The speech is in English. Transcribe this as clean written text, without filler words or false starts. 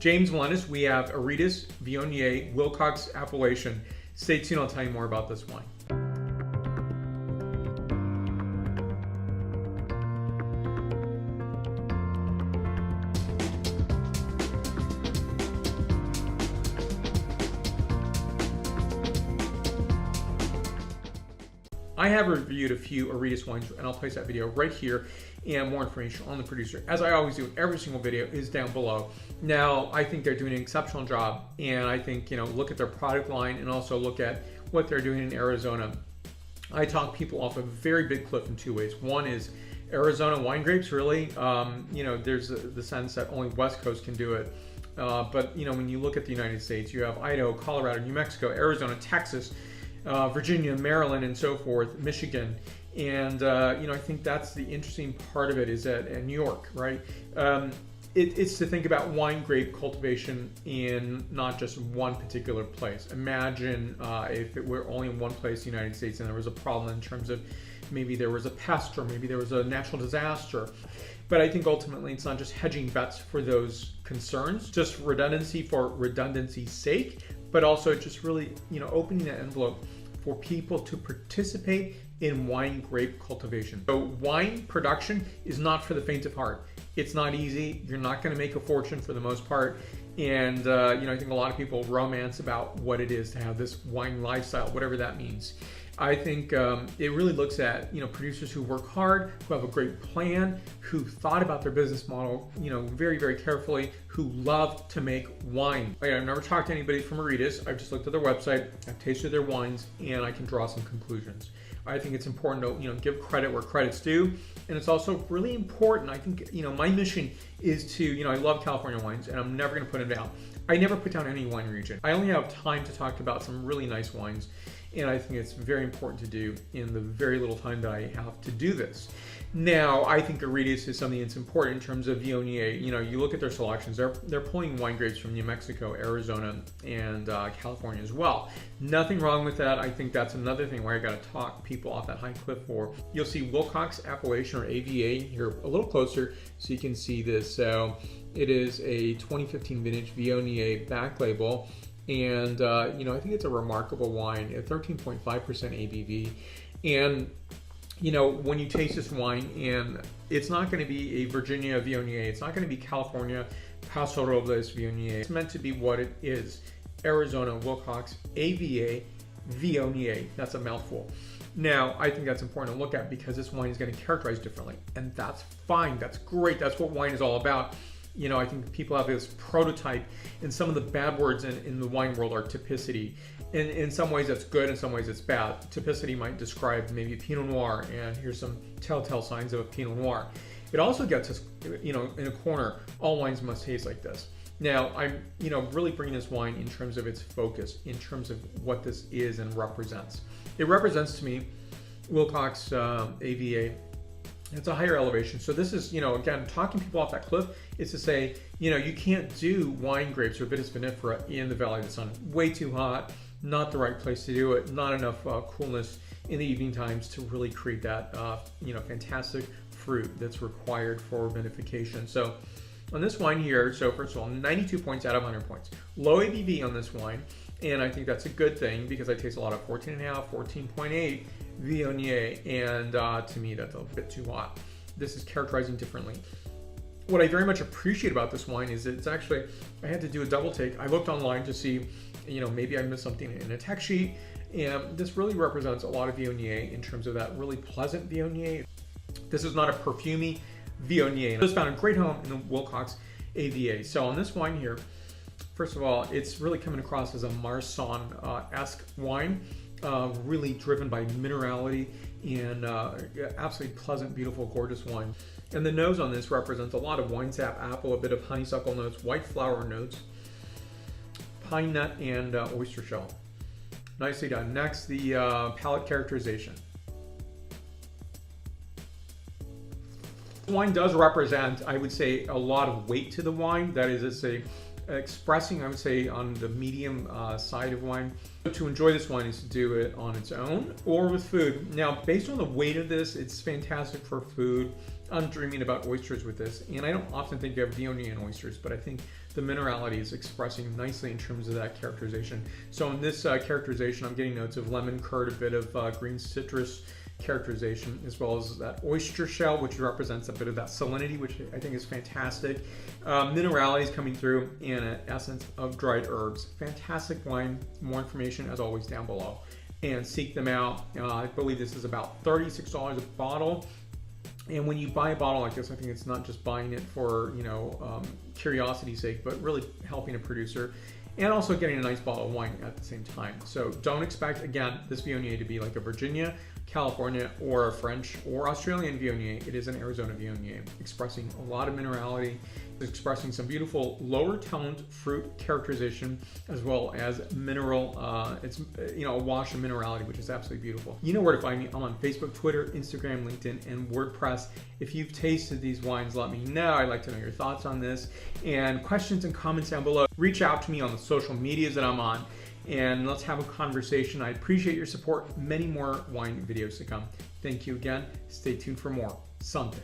James Lennis, we have Aridus Viognier Willcox appellation. Stay tuned, I'll tell you more about this wine. I have reviewed a few Aridus wines, and I'll place that video right here, and more information on the producer, as I always do in every single video, is down below. Now, I think they're doing an exceptional job, and I think, look at their product line and also look at what they're doing in Arizona. I talk people off a very big cliff in two ways. One is Arizona wine grapes, really. There's the sense that only West Coast can do it. But when you look at the United States, you have Idaho, Colorado, New Mexico, Arizona, Texas, Virginia, Maryland, and so forth, Michigan. And, I think that's the interesting part of it, is that in New York, right? It's to think about wine grape cultivation in not just one particular place. Imagine if it were only in one place in the United States and there was a problem in terms of maybe there was a pest or maybe there was a natural disaster. But I think ultimately it's not just hedging bets for those concerns, just redundancy for redundancy's sake, but also just really, opening that envelope for people to participate in wine grape cultivation. So wine production is not for the faint of heart. It's not easy. You're not going to make a fortune for the most part. And, I think a lot of people romance about what it is to have this wine lifestyle, whatever that means. I think it really looks at, producers who work hard, who have a great plan, who thought about their business model, very, very carefully, who love to make wine. I've never talked to anybody from Aridus. I've just looked at their website, I've tasted their wines, and I can draw some conclusions. I think it's important to, give credit where credit's due. And it's also really important. I think, my mission is to, I love California wines and I'm never going to put them down. I never put down any wine region. I only have time to talk about some really nice wines. And I think it's very important to do in the very little time that I have to do this. Now, I think Aridus is something that's important in terms of Viognier. You look at their selections, they're pulling wine grapes from New Mexico, Arizona, and California as well. Nothing wrong with that. I think that's another thing where I got to talk people off that high cliff for. You'll see Willcox appellation, or AVA, here a little closer so you can see this. So it is a 2015 vintage Viognier back label. And, I think it's a remarkable wine at 13.5% ABV. And, when you taste this wine, and it's not going to be a Virginia Viognier, it's not going to be California Paso Robles Viognier. It's meant to be what it is. Arizona Willcox AVA Viognier. That's a mouthful. Now, I think that's important to look at because this wine is going to characterize differently. And that's fine. That's great. That's what wine is all about. I think people have this prototype, and some of the bad words in the wine world are typicity. And in some ways that's good, in some ways it's bad. Typicity might describe maybe a Pinot Noir, and here's some telltale signs of a Pinot Noir. It also gets us, in a corner, all wines must taste like this. Now, I'm, really bringing this wine in terms of its focus, in terms of what this is and represents. It represents to me Willcox AVA. It's a higher elevation. So this is, again, talking people off that cliff is to say, you can't do wine grapes or Vitis vinifera in the Valley of the Sun. Way too hot, not the right place to do it, not enough coolness in the evening times to really create that, fantastic fruit that's required for vinification. So on this wine here, so first of all, 92 points out of 100 points. Low ABV on this wine, and I think that's a good thing because I taste a lot of 14.5, 14.8 Viognier, and to me that's a bit too hot. This is characterizing differently. What I very much appreciate about this wine is it's actually, I had to do a double take. I looked online to see, maybe I missed something in a tech sheet, and this really represents a lot of Viognier in terms of that really pleasant Viognier. This is not a perfumey Viognier. This found a great home in the Willcox AVA. So on this wine here, first of all, it's really coming across as a Marsanne-esque wine. Really driven by minerality and absolutely pleasant, beautiful, gorgeous wine. And the nose on this represents a lot of wine sap, apple, a bit of honeysuckle notes, white flower notes, pine nut, and oyster shell. Nicely done. Next, the palate characterization. Wine does represent, I would say, a lot of weight to the wine. That is, it's expressing, I would say, on the medium side of wine. To enjoy this wine is to do it on its own or with food. Now, based on the weight of this, it's fantastic for food. I'm dreaming about oysters with this, and I don't often think of Viognier in oysters, but I think the minerality is expressing nicely in terms of that characterization. So in this characterization, I'm getting notes of lemon curd, a bit of green citrus characterization, as well as that oyster shell, which represents a bit of that salinity, which I think is fantastic. Minerality is coming through, and an essence of dried herbs. Fantastic wine. More information, as always, down below. And seek them out. I believe this is about $36 a bottle. And when you buy a bottle like this, I think it's not just buying it for, curiosity's sake, but really helping a producer and also getting a nice bottle of wine at the same time. So don't expect, again, this Viognier to be like a Virginia, California, or a French or Australian Viognier. It is an Arizona Viognier, expressing a lot of minerality, expressing some beautiful lower toned fruit characterization, as well as mineral, it's a wash of minerality, which is absolutely beautiful. You know where to find me. I'm on Facebook, Twitter, Instagram, LinkedIn, and WordPress. If you've tasted these wines, let me know. I'd like to know your thoughts on this, and questions and comments down below. Reach out to me on the social medias that I'm on, and let's have a conversation. I appreciate your support. Many more wine videos to come. Thank you again. Stay tuned for more. Santé.